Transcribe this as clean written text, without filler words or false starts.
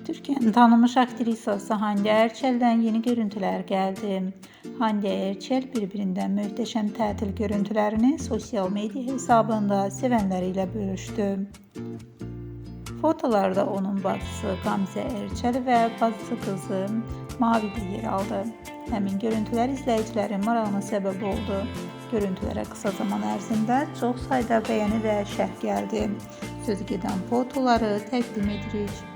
Türkiye'nin tanınmış aktrisası Hande Erçel'den yeni görüntüler geldi. Hande Erçel birbirinden muhteşem tatil görüntülerini sosyal medya hesabında sevenleriyle bölüştü. Fotolarda onun bacısı Gamze Erçel ve bacısı kızı Mavi de yer aldı. Həmin görüntüler izleyicilerin marağına sebep oldu. Görüntülere kısa zaman ərzində çox sayda beğeni ve şərh geldi. Sözü gedən fotoları təqdim edirik.